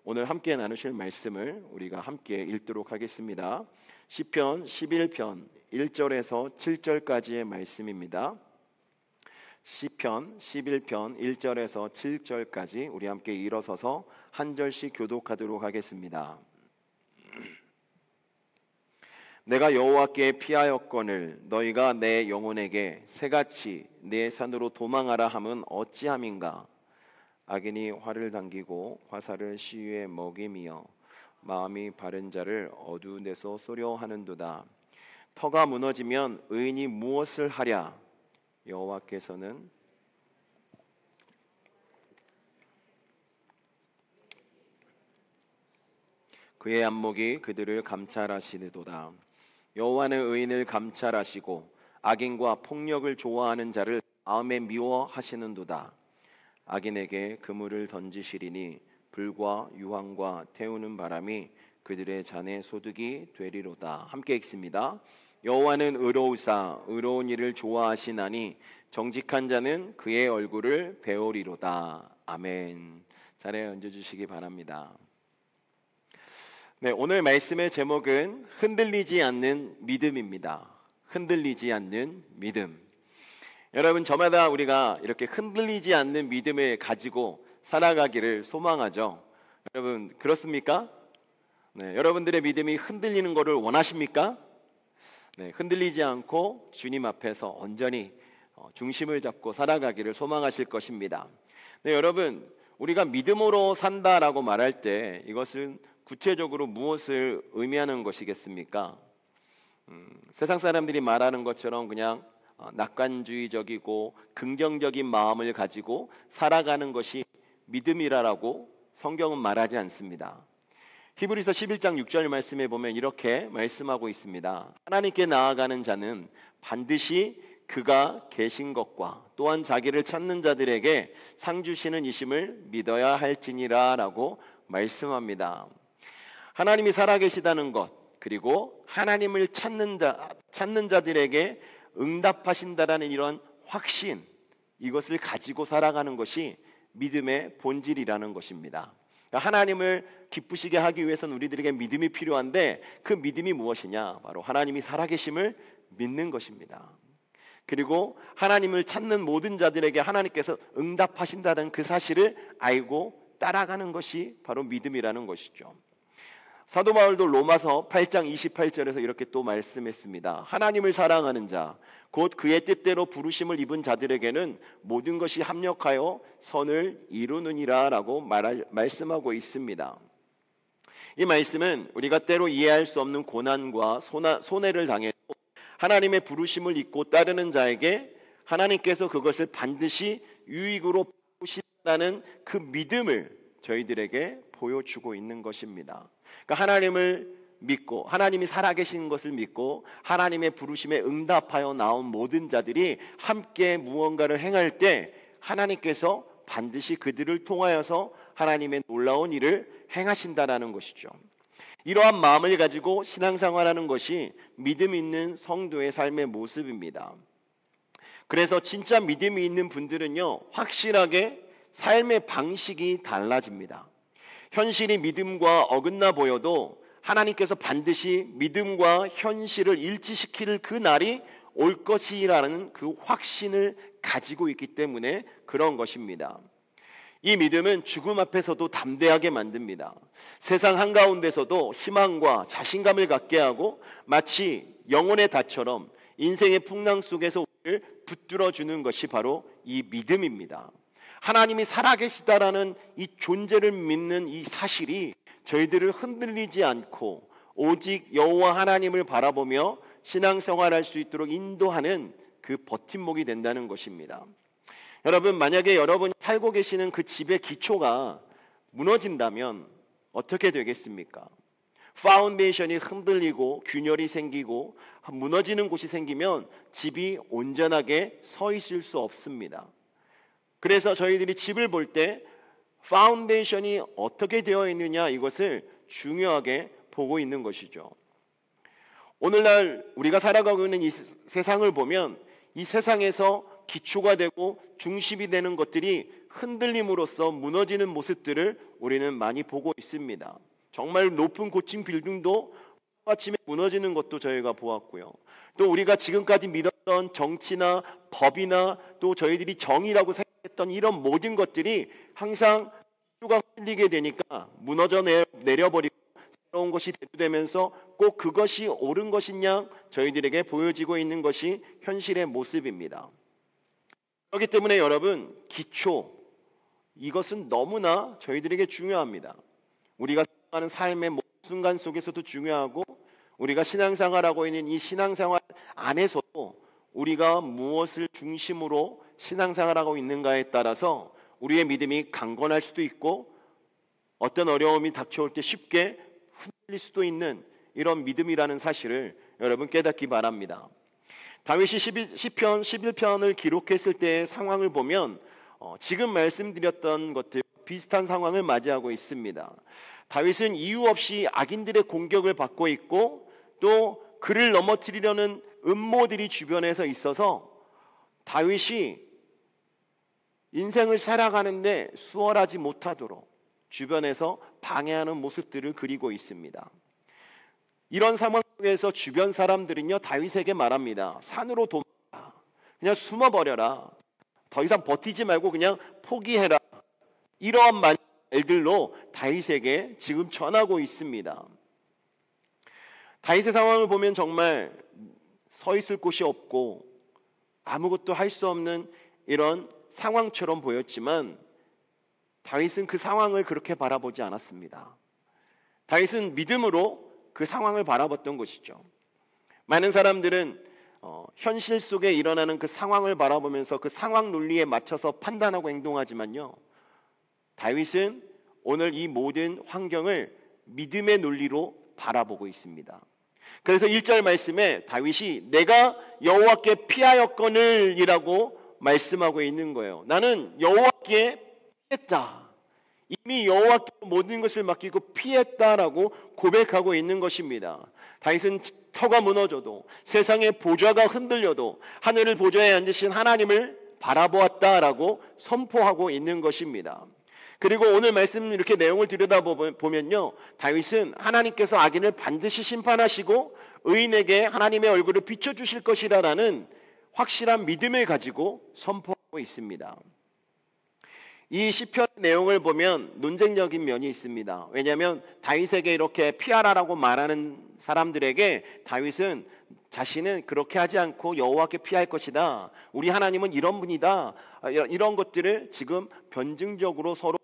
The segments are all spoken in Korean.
오늘 함께 나누실 말씀을 우리가 함께 읽도록 하겠습니다. 시편 11편 1절에서 7절까지의 말씀입니다. 시편 11편 1절에서 7절까지 우리 함께 일어서서 한 절씩 교독하도록 하겠습니다. 내가 여호와께 피하였거늘 너희가 내 영혼에게 새같이 내 산으로 도망하라 함은 어찌함인가. 악인이 활을 당기고 화살을 시위에 먹임이여 마음이 바른 자를 어두운데서 쏘려 하는도다. 터가 무너지면 의인이 무엇을 하랴. 여호와께서는 그의 안목이 그들을 감찰하시도다. 여호와는 의인을 감찰하시고 악인과 폭력을 좋아하는 자를 마음에 미워하시는도다. 악인에게 그물을 던지시리니 불과 유황과 태우는 바람이 그들의 잔의 소득이 되리로다. 함께 읽습니다. 여호와는 의로우사 의로운 일을 좋아하시나니 정직한 자는 그의 얼굴을 배우리로다. 아멘. 자리에 앉아주시기 바랍니다. 네, 오늘 말씀의 제목은 흔들리지 않는 믿음입니다. 흔들리지 않는 믿음. 여러분, 저마다 우리가 이렇게 흔들리지 않는 믿음을 가지고 살아가기를 소망하죠. 여러분, 그렇습니까? 네, 여러분들의 믿음이 흔들리는 것을 원하십니까? 네, 흔들리지 않고 주님 앞에서 온전히 중심을 잡고 살아가기를 소망하실 것입니다. 네, 여러분, 우리가 믿음으로 산다라고 말할 때 이것은 구체적으로 무엇을 의미하는 것이겠습니까? 세상 사람들이 말하는 것처럼 그냥 낙관주의적이고 긍정적인 마음을 가지고 살아가는 것이 믿음이라고 성경은 말하지 않습니다. 히브리서 11장 6절 말씀에 보면 이렇게 말씀하고 있습니다. 하나님께 나아가는 자는 반드시 그가 계신 것과 또한 자기를 찾는 자들에게 상 주시는 이심을 믿어야 할지니라 라고 말씀합니다. 하나님이 살아계시다는 것, 그리고 하나님을 찾는 자들에게 응답하신다라는 이런 확신, 이것을 가지고 살아가는 것이 믿음의 본질이라는 것입니다. 하나님을 기쁘시게 하기 위해서는 우리들에게 믿음이 필요한데 그 믿음이 무엇이냐? 바로 하나님이 살아계심을 믿는 것입니다. 그리고 하나님을 찾는 모든 자들에게 하나님께서 응답하신다는 그 사실을 알고 따라가는 것이 바로 믿음이라는 것이죠. 사도 바울도 로마서 8장 28절에서 이렇게 또 말씀했습니다. 하나님을 사랑하는 자, 곧 그의 뜻대로 부르심을 입은 자들에게는 모든 것이 합력하여 선을 이루느니라 라고 말씀하고 있습니다. 이 말씀은 우리가 때로 이해할 수 없는 고난과 손해를 당해도 하나님의 부르심을 잊고 따르는 자에게 하나님께서 그것을 반드시 유익으로 보신다는 그 믿음을 저희들에게 보여주고 있는 것입니다. 그러니까 하나님을 믿고 하나님이 살아계신 것을 믿고 하나님의 부르심에 응답하여 나온 모든 자들이 함께 무언가를 행할 때 하나님께서 반드시 그들을 통하여서 하나님의 놀라운 일을 행하신다라는 것이죠. 이러한 마음을 가지고 신앙생활하는 것이 믿음 있는 성도의 삶의 모습입니다. 그래서 진짜 믿음이 있는 분들은요, 확실하게 삶의 방식이 달라집니다. 현실이 믿음과 어긋나 보여도 하나님께서 반드시 믿음과 현실을 일치시킬 그 날이 올 것이라는 그 확신을 가지고 있기 때문에 그런 것입니다. 이 믿음은 죽음 앞에서도 담대하게 만듭니다. 세상 한가운데서도 희망과 자신감을 갖게 하고 마치 영혼의 닷처럼 인생의 풍랑 속에서 우리를 붙들어주는 것이 바로 이 믿음입니다. 하나님이 살아계시다라는 이 존재를 믿는 이 사실이 저희들을 흔들리지 않고 오직 여호와 하나님을 바라보며 신앙생활할 수 있도록 인도하는 그 버팀목이 된다는 것입니다. 여러분, 만약에 여러분이 살고 계시는 그 집의 기초가 무너진다면 어떻게 되겠습니까? 파운데이션이 흔들리고 균열이 생기고 무너지는 곳이 생기면 집이 온전하게 서 있을 수 없습니다. 그래서 저희들이 집을 볼 때 파운데이션이 어떻게 되어 있느냐, 이것을 중요하게 보고 있는 것이죠. 오늘날 우리가 살아가고 있는 이 세상을 보면 이 세상에서 기초가 되고 중심이 되는 것들이 흔들림으로써 무너지는 모습들을 우리는 많이 보고 있습니다. 정말 높은 고층 빌딩도 아침에 무너지는 것도 저희가 보았고요. 또 우리가 지금까지 믿었던 정치나 법이나 또 저희들이 정의라고 생각했던 이런 모든 것들이 항상 기초가 흔들리게 되니까 무너져 내려버리고 새로운 것이 대두되면서 꼭 그것이 옳은 것이냐 저희들에게 보여지고 있는 것이 현실의 모습입니다. 그렇기 때문에 여러분, 기초, 이것은 너무나 저희들에게 중요합니다. 우리가 살아가는 삶의 모든 순간 속에서도 중요하고, 우리가 신앙생활하고 있는 이 신앙생활 안에서도 우리가 무엇을 중심으로 신앙생활하고 있는가에 따라서 우리의 믿음이 강건할 수도 있고, 어떤 어려움이 닥쳐올 때 쉽게 흔들릴 수도 있는 이런 믿음이라는 사실을 여러분 깨닫기 바랍니다. 다윗이 시편 11편을 기록했을 때의 상황을 보면 지금 말씀드렸던 것들 비슷한 상황을 맞이하고 있습니다. 다윗은 이유 없이 악인들의 공격을 받고 있고, 또 그를 넘어뜨리려는 음모들이 주변에서 있어서 다윗이 인생을 살아가는데 수월하지 못하도록 주변에서 방해하는 모습들을 그리고 있습니다. 이런 상황 속에서 주변 사람들은요, 다윗에게 말합니다. 산으로 도망가, 그냥 숨어버려라, 더 이상 버티지 말고 그냥 포기해라. 이러한 말들로 다윗에게 지금 전하고 있습니다. 다윗의 상황을 보면 정말 서 있을 곳이 없고 아무것도 할 수 없는 이런 상황처럼 보였지만, 다윗은 그 상황을 그렇게 바라보지 않았습니다. 다윗은 믿음으로 그 상황을 바라봤던 것이죠. 많은 사람들은 현실 속에 일어나는 그 상황을 바라보면서 그 상황 논리에 맞춰서 판단하고 행동하지만요, 다윗은 오늘 이 모든 환경을 믿음의 논리로 바라보고 있습니다. 그래서 1절 말씀에 다윗이 내가 여호와께 피하였거늘 이라고 말씀하고 있는 거예요. 나는 여호와께 피했다. 이미 여호와께 모든 것을 맡기고 피했다라고 고백하고 있는 것입니다. 다윗은 터가 무너져도, 세상의 보좌가 흔들려도 하늘을 보좌에 앉으신 하나님을 바라보았다라고 선포하고 있는 것입니다. 그리고 오늘 말씀 이렇게 내용을 들여다보면요, 다윗은 하나님께서 악인을 반드시 심판하시고 의인에게 하나님의 얼굴을 비춰주실 것이라는 확실한 믿음을 가지고 선포하고 있습니다. 이 시편 내용을 보면 논쟁적인 면이 있습니다. 왜냐하면 다윗에게 이렇게 피하라라고 말하는 사람들에게 다윗은 자신은 그렇게 하지 않고 여호와께 피할 것이다, 우리 하나님은 이런 분이다, 이런 것들을 지금 변증적으로 서로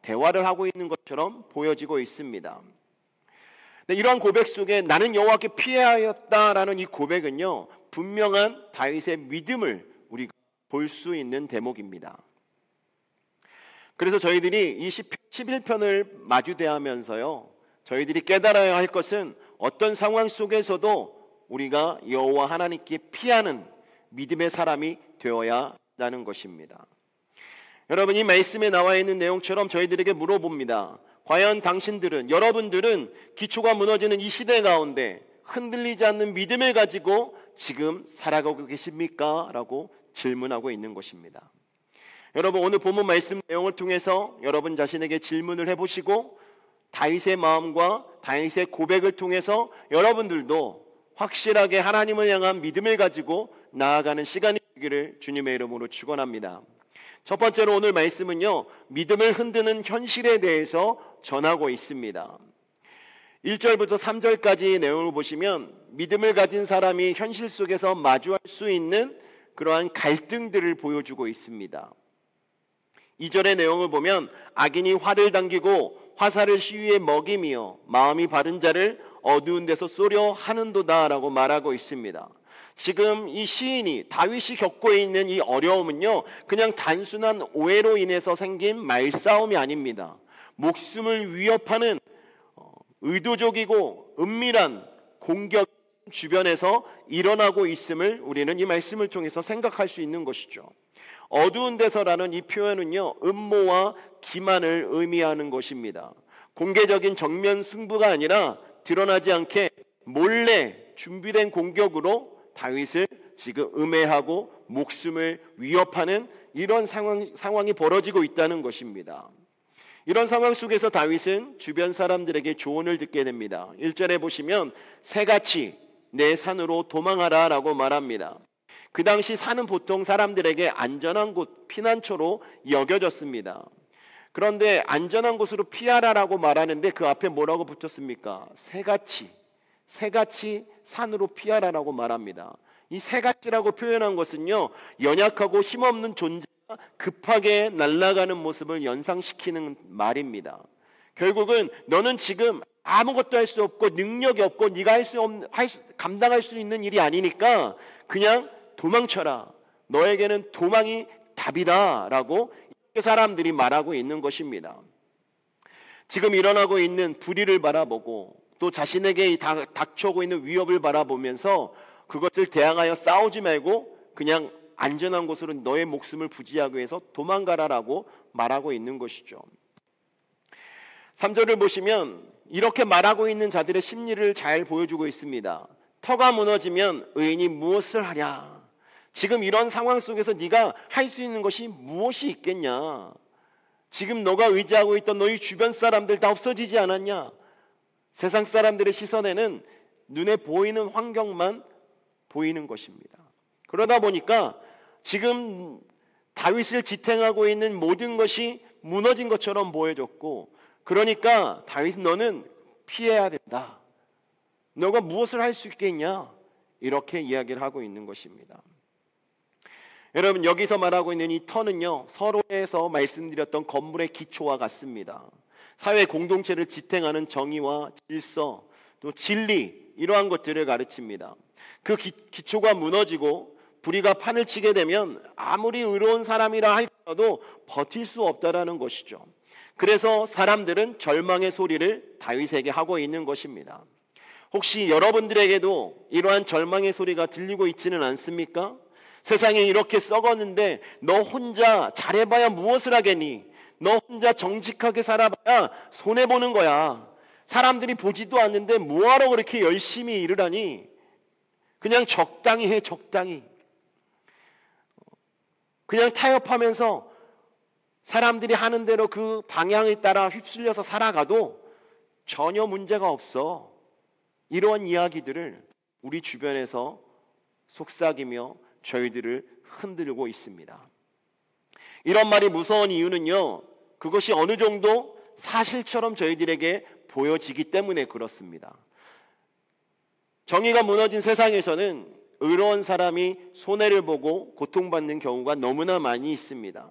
대화를 하고 있는 것처럼 보여지고 있습니다. 이러한 고백 속에 나는 여호와께 피하였다라는 이 고백은요, 분명한 다윗의 믿음을 우리가 볼 수 있는 대목입니다. 그래서 저희들이 이 11편을 마주대하면서요, 저희들이 깨달아야 할 것은 어떤 상황 속에서도 우리가 여호와 하나님께 피하는 믿음의 사람이 되어야 한다는 것입니다. 여러분, 이 말씀에 나와 있는 내용처럼 저희들에게 물어봅니다. 과연 당신들은, 여러분들은 기초가 무너지는 이 시대 가운데 흔들리지 않는 믿음을 가지고 지금 살아가고 계십니까? 라고 질문하고 있는 것입니다. 여러분, 오늘 본문 말씀 내용을 통해서 여러분 자신에게 질문을 해보시고 다윗의 마음과 다윗의 고백을 통해서 여러분들도 확실하게 하나님을 향한 믿음을 가지고 나아가는 시간이 되기를 주님의 이름으로 축원합니다. 첫 번째로 오늘 말씀은요, 믿음을 흔드는 현실에 대해서 전하고 있습니다. 1절부터 3절까지 내용을 보시면 믿음을 가진 사람이 현실 속에서 마주할 수 있는 그러한 갈등들을 보여주고 있습니다. 2절의 내용을 보면 악인이 활을 당기고 화살을 시위에 먹이며 마음이 바른 자를 어두운 데서 쏘려 하는도다 라고 말하고 있습니다. 지금 이 시인이, 다윗이 겪고 있는 이 어려움은요, 그냥 단순한 오해로 인해서 생긴 말싸움이 아닙니다. 목숨을 위협하는 의도적이고 은밀한 공격 주변에서 일어나고 있음을 우리는 이 말씀을 통해서 생각할 수 있는 것이죠. 어두운 데서라는 이 표현은요, 음모와 기만을 의미하는 것입니다. 공개적인 정면 승부가 아니라 드러나지 않게 몰래 준비된 공격으로 다윗을 지금 음해하고 목숨을 위협하는 이런 상황이 벌어지고 있다는 것입니다. 이런 상황 속에서 다윗은 주변 사람들에게 조언을 듣게 됩니다. 1절에 보시면 새같이 내 산으로 도망하라 라고 말합니다. 그 당시 산은 보통 사람들에게 안전한 곳, 피난처로 여겨졌습니다. 그런데 안전한 곳으로 피하라라고 말하는데 그 앞에 뭐라고 붙였습니까? 새같이 산으로 피하라라고 말합니다. 이 새같이라고 표현한 것은요, 연약하고 힘없는 존재가 급하게 날아가는 모습을 연상시키는 말입니다. 결국은 너는 지금 아무것도 할 수 없고 능력이 없고 네가 감당할 수 있는 일이 아니니까 그냥 도망쳐라. 너에게는 도망이 답이다 라고 이렇게 사람들이 말하고 있는 것입니다. 지금 일어나고 있는 불의를 바라보고 또 자신에게 닥쳐오고 있는 위협을 바라보면서 그것을 대항하여 싸우지 말고 그냥 안전한 곳으로 너의 목숨을 부지하기 위해서 도망가라라고 말하고 있는 것이죠. 3절을 보시면 이렇게 말하고 있는 자들의 심리를 잘 보여주고 있습니다. 터가 무너지면 의인이 무엇을 하랴? 지금 이런 상황 속에서 네가 할 수 있는 것이 무엇이 있겠냐? 지금 너가 의지하고 있던 너희 주변 사람들 다 없어지지 않았냐? 세상 사람들의 시선에는 눈에 보이는 환경만 보이는 것입니다. 그러다 보니까 지금 다윗을 지탱하고 있는 모든 것이 무너진 것처럼 보여졌고, 그러니까 다윗 너는 피해야 된다. 너가 무엇을 할 수 있겠냐? 이렇게 이야기를 하고 있는 것입니다. 여러분, 여기서 말하고 있는 이 터는요, 서로에서 말씀드렸던 건물의 기초와 같습니다. 사회 공동체를 지탱하는 정의와 질서, 또 진리, 이러한 것들을 가르칩니다. 그 기초가 무너지고 불의가 판을 치게 되면 아무리 의로운 사람이라 할지라도 버틸 수 없다라는 것이죠. 그래서 사람들은 절망의 소리를 다윗에게 하고 있는 것입니다. 혹시 여러분들에게도 이러한 절망의 소리가 들리고 있지는 않습니까? 세상이 이렇게 썩었는데 너 혼자 잘해봐야 무엇을 하겠니? 너 혼자 정직하게 살아봐야 손해보는 거야. 사람들이 보지도 않는데 뭐하러 그렇게 열심히 일을 하니? 그냥 적당히 해, 적당히. 그냥 타협하면서 사람들이 하는 대로 그 방향에 따라 휩쓸려서 살아가도 전혀 문제가 없어. 이러한 이야기들을 우리 주변에서 속삭이며 저희들을 흔들고 있습니다. 이런 말이 무서운 이유는요, 그것이 어느 정도 사실처럼 저희들에게 보여지기 때문에 그렇습니다. 정의가 무너진 세상에서는 의로운 사람이 손해를 보고 고통받는 경우가 너무나 많이 있습니다.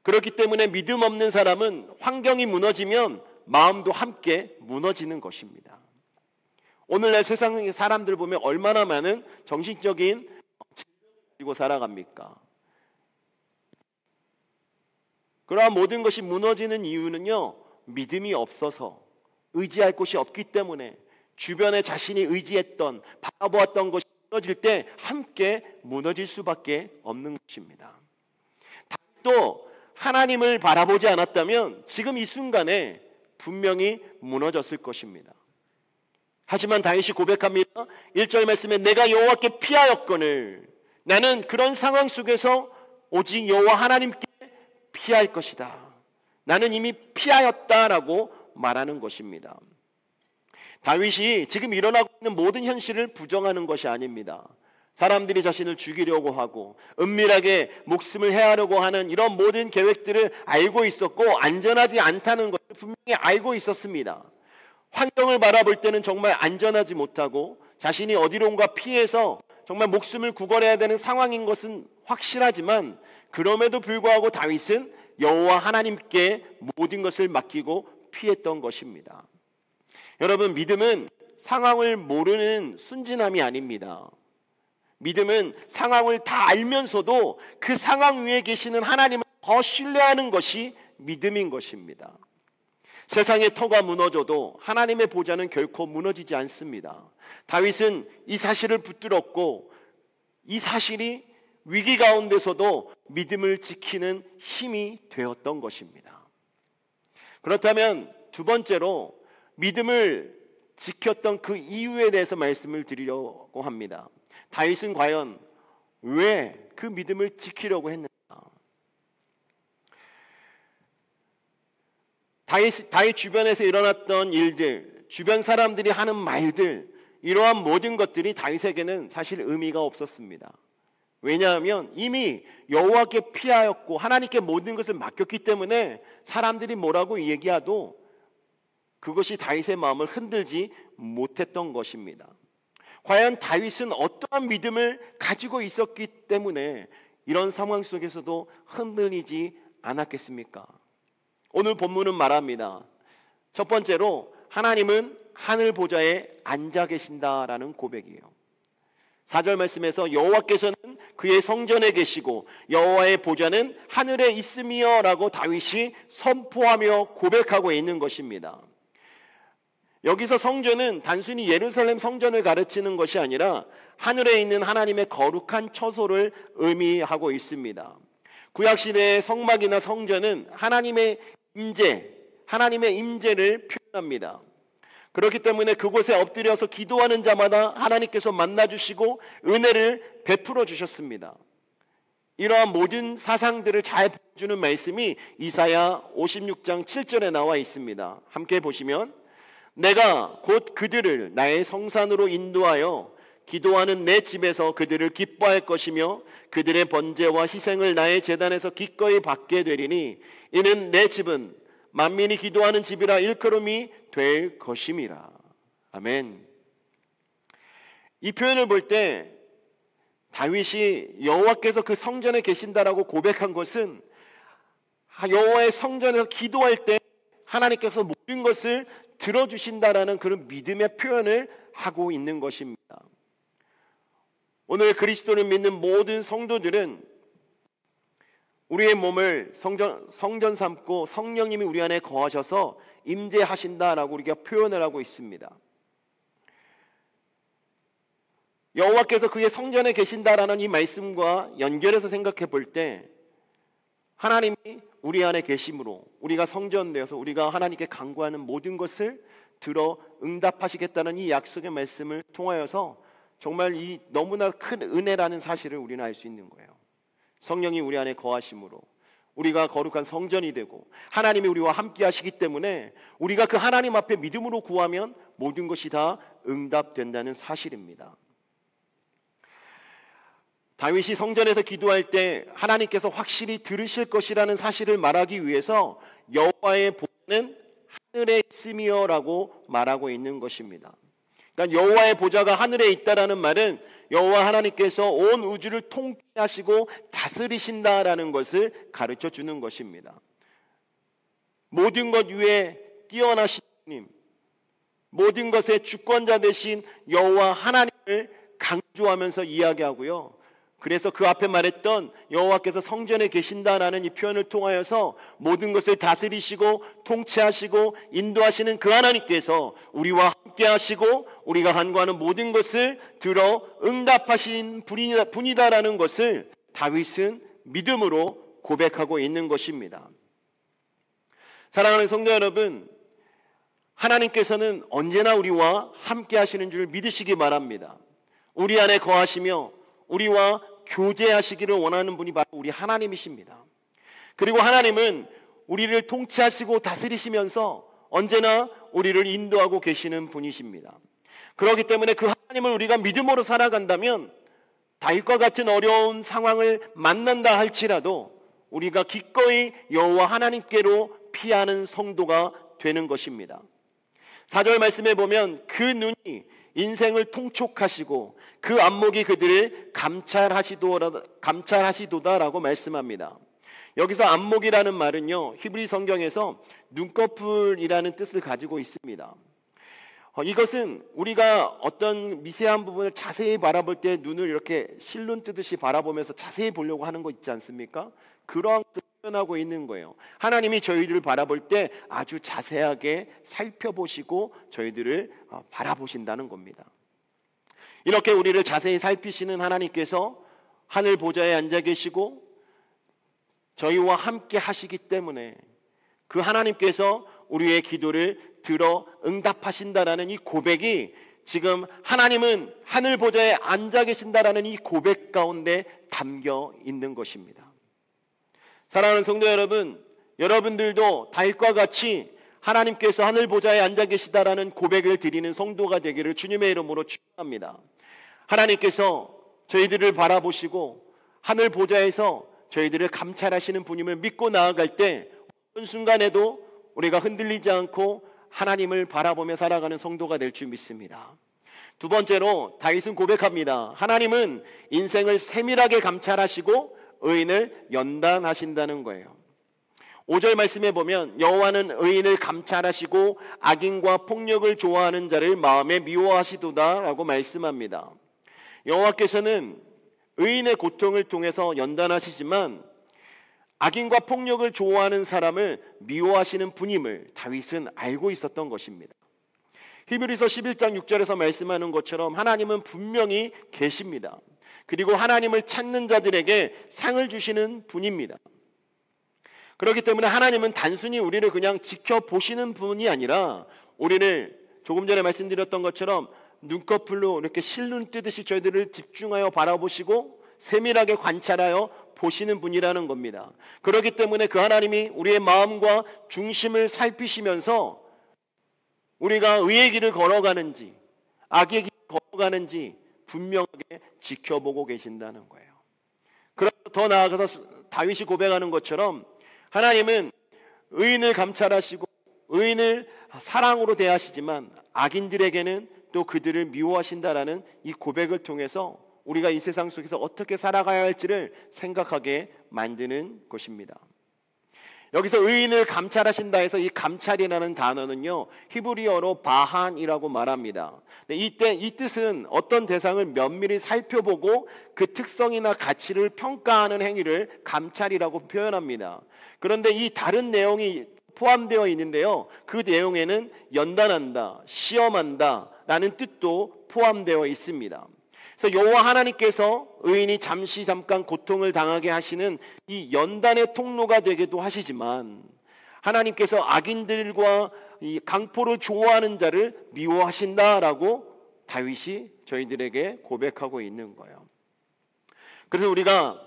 그렇기 때문에 믿음 없는 사람은 환경이 무너지면 마음도 함께 무너지는 것입니다. 오늘날 세상의 사람들 보면 얼마나 많은 정신적인 질병을 가지고 살아갑니까? 그러한 모든 것이 무너지는 이유는요, 믿음이 없어서, 의지할 곳이 없기 때문에, 주변에 자신이 의지했던, 바라보았던 것이 무너질 때 함께 무너질 수밖에 없는 것입니다. 또 하나님을 바라보지 않았다면 지금 이 순간에 분명히 무너졌을 것입니다. 하지만 다윗이 고백합니다. 1절 말씀에 내가 여호와께 피하였거늘 나는 그런 상황 속에서 오직 여호와 하나님께 피할 것이다. 나는 이미 피하였다라고 말하는 것입니다. 다윗이 지금 일어나고 있는 모든 현실을 부정하는 것이 아닙니다. 사람들이 자신을 죽이려고 하고 은밀하게 목숨을 해하려고 하는 이런 모든 계획들을 알고 있었고 안전하지 않다는 것을 분명히 알고 있었습니다. 환경을 바라볼 때는 정말 안전하지 못하고 자신이 어디론가 피해서 정말 목숨을 구걸해야 되는 상황인 것은 확실하지만 그럼에도 불구하고 다윗은 여호와 하나님께 모든 것을 맡기고 피했던 것입니다. 여러분, 믿음은 상황을 모르는 순진함이 아닙니다. 믿음은 상황을 다 알면서도 그 상황 위에 계시는 하나님을 더 신뢰하는 것이 믿음인 것입니다. 세상의 터가 무너져도 하나님의 보좌는 결코 무너지지 않습니다. 다윗은 이 사실을 붙들었고 이 사실이 위기 가운데서도 믿음을 지키는 힘이 되었던 것입니다. 그렇다면 두 번째로 믿음을 지켰던 그 이유에 대해서 말씀을 드리려고 합니다. 다윗은 과연 왜 그 믿음을 지키려고 했는가? 다윗 주변에서 일어났던 일들, 주변 사람들이 하는 말들, 이러한 모든 것들이 다윗에게는 사실 의미가 없었습니다. 왜냐하면 이미 여호와께 피하였고 하나님께 모든 것을 맡겼기 때문에 사람들이 뭐라고 얘기해도 그것이 다윗의 마음을 흔들지 못했던 것입니다. 과연 다윗은 어떠한 믿음을 가지고 있었기 때문에 이런 상황 속에서도 흔들리지 않았겠습니까? 오늘 본문은 말합니다. 첫 번째로 하나님은 하늘 보좌에 앉아 계신다라는 고백이에요. 4절 말씀에서 여호와께서는 그의 성전에 계시고 여호와의 보좌는 하늘에 있으며 라고 다윗이 선포하며 고백하고 있는 것입니다. 여기서 성전은 단순히 예루살렘 성전을 가르치는 것이 아니라 하늘에 있는 하나님의 거룩한 처소를 의미하고 있습니다. 구약시대의 성막이나 성전은 하나님의 임재를 표현합니다. 그렇기 때문에 그곳에 엎드려서 기도하는 자마다 하나님께서 만나주시고 은혜를 베풀어 주셨습니다. 이러한 모든 사상들을 잘 보여주는 말씀이 이사야 56장 7절에 나와 있습니다. 함께 보시면 내가 곧 그들을 나의 성산으로 인도하여 기도하는 내 집에서 그들을 기뻐할 것이며 그들의 번제와 희생을 나의 제단에서 기꺼이 받게 되리니 이는 내 집은 만민이 기도하는 집이라 일컬음이 될 것임이라. 아멘. 이 표현을 볼 때 다윗이 여호와께서 그 성전에 계신다라고 고백한 것은 여호와의 성전에서 기도할 때 하나님께서 모든 것을 들어주신다라는 그런 믿음의 표현을 하고 있는 것입니다. 오늘 그리스도를 믿는 모든 성도들은 우리의 몸을 성전 삼고 성령님이 우리 안에 거하셔서 임재하신다라고 우리가 표현을 하고 있습니다. 여호와께서 그의 성전에 계신다라는 이 말씀과 연결해서 생각해 볼 때 하나님이 우리 안에 계심으로 우리가 성전되어서 우리가 하나님께 간구하는 모든 것을 들어 응답하시겠다는 이 약속의 말씀을 통하여서 정말 이 너무나 큰 은혜라는 사실을 우리는 알 수 있는 거예요. 성령이 우리 안에 거하심으로 우리가 거룩한 성전이 되고 하나님이 우리와 함께 하시기 때문에 우리가 그 하나님 앞에 믿음으로 구하면 모든 것이 다 응답된다는 사실입니다. 다윗이 성전에서 기도할 때 하나님께서 확실히 들으실 것이라는 사실을 말하기 위해서 여호와의 보좌는 하늘에 있으며라고 말하고 있는 것입니다. 그러니까 여호와의 보좌가 하늘에 있다라는 말은 여호와 하나님께서 온 우주를 통치하시고 다스리신다라는 것을 가르쳐 주는 것입니다. 모든 것 위에 뛰어나신 주님, 모든 것의 주권자 되신 여호와 하나님을 강조하면서 이야기하고요. 그래서 그 앞에 말했던 여호와께서 성전에 계신다라는 이 표현을 통하여서 모든 것을 다스리시고 통치하시고 인도하시는 그 하나님께서 우리와 함께 하시고 우리가 간구하는 모든 것을 들어 응답하신 분이다라는 것을 다윗은 믿음으로 고백하고 있는 것입니다. 사랑하는 성도 여러분, 하나님께서는 언제나 우리와 함께 하시는 줄 믿으시기 바랍니다. 우리 안에 거하시며 우리와 교제하시기를 원하는 분이 바로 우리 하나님이십니다. 그리고 하나님은 우리를 통치하시고 다스리시면서 언제나 우리를 인도하고 계시는 분이십니다. 그렇기 때문에 그 하나님을 우리가 믿음으로 살아간다면 다윗과 같은 어려운 상황을 만난다 할지라도 우리가 기꺼이 여호와 하나님께로 피하는 성도가 되는 것입니다. 4절 말씀에 보면 그 눈이 인생을 통촉하시고 그 안목이 그들을 감찰하시도다라고 말씀합니다. 여기서 안목이라는 말은요, 히브리 성경에서 눈꺼풀이라는 뜻을 가지고 있습니다. 이것은 우리가 어떤 미세한 부분을 자세히 바라볼 때 눈을 이렇게 실눈 뜨듯이 바라보면서 자세히 보려고 하는 거 있지 않습니까? 그러한 것을 표현하고 있는 거예요. 하나님이 저희들을 바라볼 때 아주 자세하게 살펴보시고 저희들을 바라보신다는 겁니다. 이렇게 우리를 자세히 살피시는 하나님께서 하늘 보좌에 앉아 계시고 저희와 함께 하시기 때문에 그 하나님께서 우리의 기도를 들어 응답하신다라는 이 고백이 지금 하나님은 하늘 보좌에 앉아 계신다라는 이 고백 가운데 담겨 있는 것입니다. 사랑하는 성도 여러분, 여러분들도 다윗과 같이 하나님께서 하늘 보좌에 앉아 계시다라는 고백을 드리는 성도가 되기를 주님의 이름으로 축원합니다. 하나님께서 저희들을 바라보시고 하늘 보좌에서 저희들을 감찰하시는 분임을 믿고 나아갈 때 어떤 순간에도 우리가 흔들리지 않고 하나님을 바라보며 살아가는 성도가 될 줄 믿습니다. 두 번째로 다윗은 고백합니다. 하나님은 인생을 세밀하게 감찰하시고 의인을 연단하신다는 거예요. 5절 말씀에 보면 여호와는 의인을 감찰하시고 악인과 폭력을 좋아하는 자를 마음에 미워하시도다 라고 말씀합니다. 여호와께서는 의인의 고통을 통해서 연단하시지만 악인과 폭력을 좋아하는 사람을 미워하시는 분임을 다윗은 알고 있었던 것입니다. 히브리서 11장 6절에서 말씀하는 것처럼 하나님은 분명히 계십니다. 그리고 하나님을 찾는 자들에게 상을 주시는 분입니다. 그렇기 때문에 하나님은 단순히 우리를 그냥 지켜보시는 분이 아니라 우리를 조금 전에 말씀드렸던 것처럼 눈꺼풀로 이렇게 실눈 뜨듯이 저희들을 집중하여 바라보시고 세밀하게 관찰하여 보시는 분이라는 겁니다. 그렇기 때문에 그 하나님이 우리의 마음과 중심을 살피시면서 우리가 의의 길을 걸어가는지 악의 길을 걸어가는지 분명하게 지켜보고 계신다는 거예요. 그래서 더 나아가서 다윗이 고백하는 것처럼 하나님은 의인을 감찰하시고 의인을 사랑으로 대하시지만 악인들에게는 또 그들을 미워하신다라는 이 고백을 통해서 우리가 이 세상 속에서 어떻게 살아가야 할지를 생각하게 만드는 것입니다. 여기서 의인을 감찰하신다 해서 이 감찰이라는 단어는요 히브리어로 바한이라고 말합니다. 이때 이 뜻은 어떤 대상을 면밀히 살펴보고 그 특성이나 가치를 평가하는 행위를 감찰이라고 표현합니다. 그런데 이 다른 내용이 포함되어 있는데요, 그 내용에는 연단한다, 시험한다 라는 뜻도 포함되어 있습니다. 그래서 여호와 하나님께서 의인이 잠깐 고통을 당하게 하시는 이 연단의 통로가 되기도 하시지만 하나님께서 악인들과 이 강포를 좋아하는 자를 미워하신다라고 다윗이 저희들에게 고백하고 있는 거예요. 그래서 우리가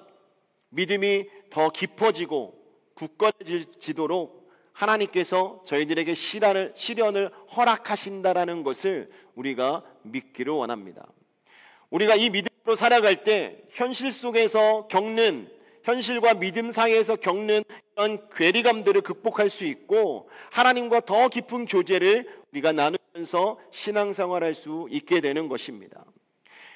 믿음이 더 깊어지고 굳건해지도록 하나님께서 저희들에게 시련을 허락하신다라는 것을 우리가 믿기를 원합니다. 우리가 이 믿음으로 살아갈 때 현실 속에서 겪는 현실과 믿음 사이에서 겪는 이런 괴리감들을 극복할 수 있고 하나님과 더 깊은 교제를 우리가 나누면서 신앙생활할 수 있게 되는 것입니다.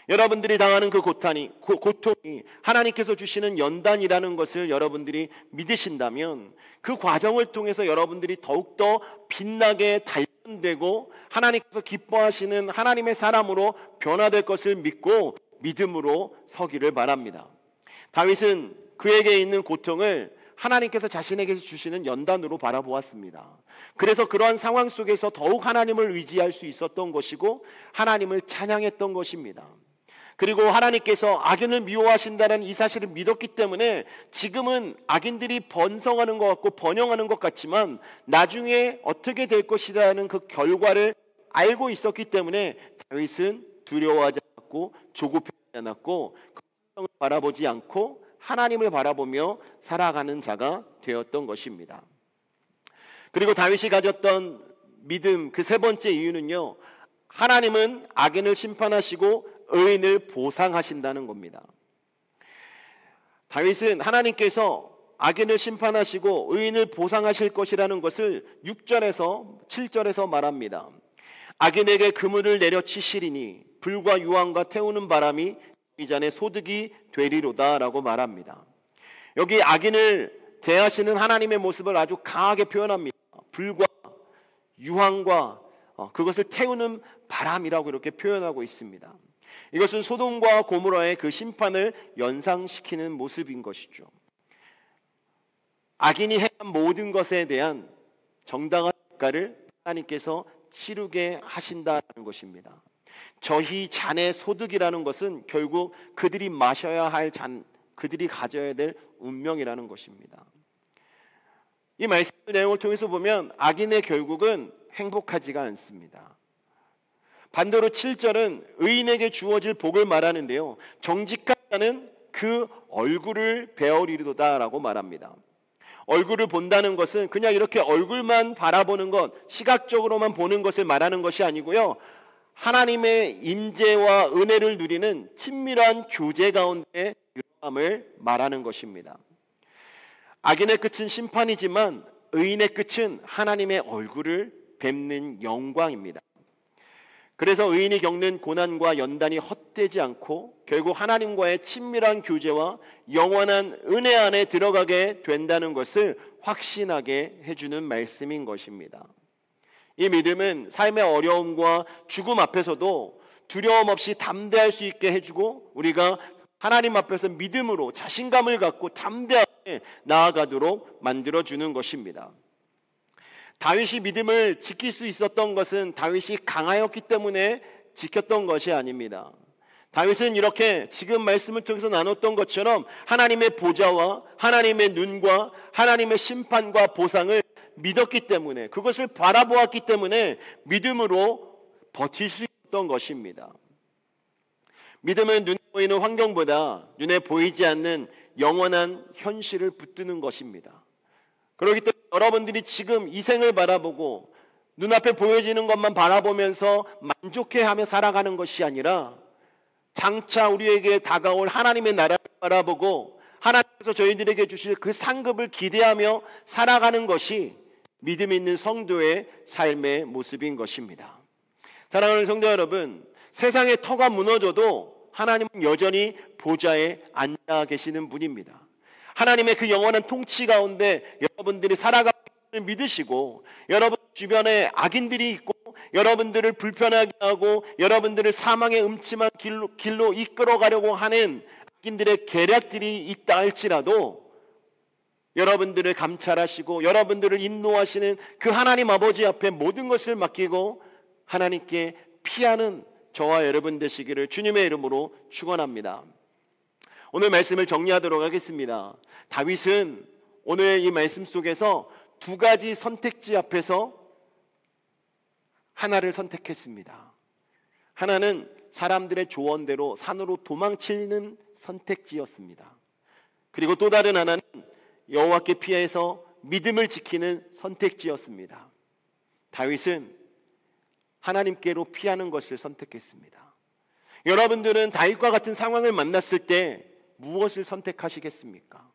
여러분들이 당하는 그 고통이 하나님께서 주시는 연단이라는 것을 여러분들이 믿으신다면 그 과정을 통해서 여러분들이 더욱더 빛나게 단련되고 하나님께서 기뻐하시는 하나님의 사람으로 변화될 것을 믿고 믿음으로 서기를 바랍니다. 다윗은 그에게 있는 고통을 하나님께서 자신에게 주시는 연단으로 바라보았습니다. 그래서 그러한 상황 속에서 더욱 하나님을 의지할 수 있었던 것이고 하나님을 찬양했던 것입니다. 그리고 하나님께서 악인을 미워하신다는 이 사실을 믿었기 때문에 지금은 악인들이 번성하는 것 같고 번영하는 것 같지만 나중에 어떻게 될 것이라는 그 결과를 알고 있었기 때문에 다윗은 두려워하지 않았고 조급하지 않았고 그 세상을 바라보지 않고 하나님을 바라보며 살아가는 자가 되었던 것입니다. 그리고 다윗이 가졌던 믿음 그 세 번째 이유는요, 하나님은 악인을 심판하시고 의인을 보상하신다는 겁니다. 다윗은 하나님께서 악인을 심판하시고 의인을 보상하실 것이라는 것을 6절에서 7절에서 말합니다. 악인에게 그물을 내려치시리니 불과 유황과 태우는 바람이 이 잔의 소득이 되리로다 라고 말합니다. 여기 악인을 대하시는 하나님의 모습을 아주 강하게 표현합니다. 불과 유황과 그것을 태우는 바람이라고 이렇게 표현하고 있습니다. 이것은 소돔과 고모라의 그 심판을 연상시키는 모습인 것이죠. 악인이 행한 모든 것에 대한 정당한 대가를 하나님께서 치르게 하신다는 것입니다. 저희 잔의 소득이라는 것은 결국 그들이 마셔야 할 잔, 그들이 가져야 될 운명이라는 것입니다. 이 말씀 내용을 통해서 보면 악인의 결국은 행복하지가 않습니다. 반대로 7절은 의인에게 주어질 복을 말하는데요, 정직한 자는 그 얼굴을 배우리로다라고 말합니다. 얼굴을 본다는 것은 그냥 이렇게 얼굴만 바라보는 것, 시각적으로만 보는 것을 말하는 것이 아니고요, 하나님의 임재와 은혜를 누리는 친밀한 교제 가운데 들어감을 말하는 것입니다. 악인의 끝은 심판이지만 의인의 끝은 하나님의 얼굴을 뵙는 영광입니다. 그래서 의인이 겪는 고난과 연단이 헛되지 않고 결국 하나님과의 친밀한 교제와 영원한 은혜 안에 들어가게 된다는 것을 확신하게 해주는 말씀인 것입니다. 이 믿음은 삶의 어려움과 죽음 앞에서도 두려움 없이 담대할 수 있게 해주고, 우리가 하나님 앞에서 믿음으로 자신감을 갖고 담대하게 나아가도록 만들어주는 것입니다. 다윗이 믿음을 지킬 수 있었던 것은 다윗이 강하였기 때문에 지켰던 것이 아닙니다. 다윗은 이렇게 지금 말씀을 통해서 나눴던 것처럼 하나님의 보좌와 하나님의 눈과 하나님의 심판과 보상을 믿었기 때문에, 그것을 바라보았기 때문에 믿음으로 버틸 수 있었던 것입니다. 믿음은 눈에 보이는 환경보다 눈에 보이지 않는 영원한 현실을 붙드는 것입니다. 그렇기 때문에 여러분들이 지금 이 생을 바라보고 눈앞에 보여지는 것만 바라보면서 만족해하며 살아가는 것이 아니라 장차 우리에게 다가올 하나님의 나라를 바라보고 하나님께서 저희들에게 주실 그 상급을 기대하며 살아가는 것이 믿음 있는 성도의 삶의 모습인 것입니다. 사랑하는 성도 여러분, 세상의 터가 무너져도 하나님은 여전히 보좌에 앉아 계시는 분입니다. 하나님의 그 영원한 통치 가운데 여러분들이 살아가기를 믿으시고, 여러분 주변에 악인들이 있고 여러분들을 불편하게 하고 여러분들을 사망의 음침한 길로 이끌어가려고 하는 악인들의 계략들이 있다 할지라도 여러분들을 감찰하시고 여러분들을 인도하시는 그 하나님 아버지 앞에 모든 것을 맡기고 하나님께 피하는 저와 여러분 되시기를 주님의 이름으로 축원합니다. 오늘 말씀을 정리하도록 하겠습니다. 다윗은 오늘 이 말씀 속에서 두 가지 선택지 앞에서 하나를 선택했습니다. 하나는 사람들의 조언대로 산으로 도망치는 선택지였습니다. 그리고 또 다른 하나는 여호와께 피해서 믿음을 지키는 선택지였습니다. 다윗은 하나님께로 피하는 것을 선택했습니다. 여러분들은 다윗과 같은 상황을 만났을 때 무엇을 선택하시겠습니까?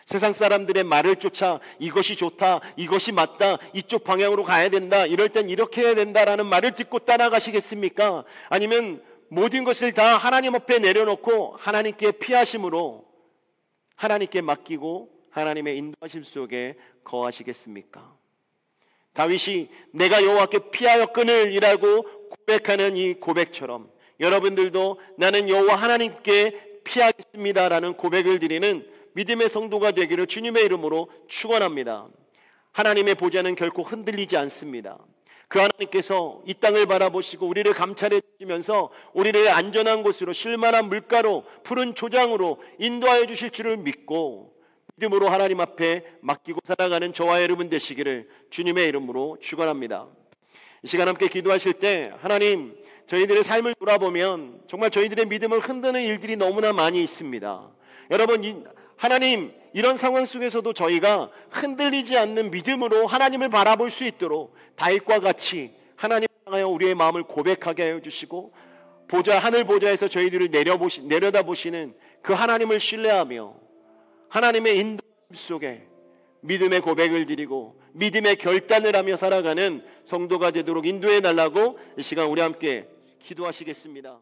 세상 사람들의 말을 쫓아 이것이 좋다, 이것이 맞다, 이쪽 방향으로 가야 된다, 이럴 땐 이렇게 해야 된다라는 말을 듣고 따라가시겠습니까? 아니면 모든 것을 다 하나님 앞에 내려놓고 하나님께 피하심으로 하나님께 맡기고 하나님의 인도하심 속에 거하시겠습니까? 다윗이 내가 여호와께 피하였거늘이라고 고백하는 이 고백처럼 여러분들도 나는 여호와 하나님께 피하겠습니다라는 고백을 드리는 믿음의 성도가 되기를 주님의 이름으로 축원합니다. 하나님의 보좌는 결코 흔들리지 않습니다. 그 하나님께서 이 땅을 바라보시고 우리를 감찰해 주시면서 우리를 안전한 곳으로 쉴만한 물가로 푸른 초장으로 인도하여 주실 줄을 믿고 믿음으로 하나님 앞에 맡기고 살아가는 저와 여러분 되시기를 주님의 이름으로 축원합니다. 이 시간 함께 기도하실 때 하나님, 저희들의 삶을 돌아보면 정말 저희들의 믿음을 흔드는 일들이 너무나 많이 있습니다. 여러분, 하나님, 이런 상황 속에서도 저희가 흔들리지 않는 믿음으로 하나님을 바라볼 수 있도록 다윗과 같이 하나님을 향하여 우리의 마음을 고백하게 하여 주시고 하늘 보좌에서 저희들을 내려다보시는 그 하나님을 신뢰하며 하나님의 인도 속에 믿음의 고백을 드리고 믿음의 결단을 하며 살아가는 성도가 되도록 인도해 달라고 이 시간 우리 함께 기도하시겠습니다.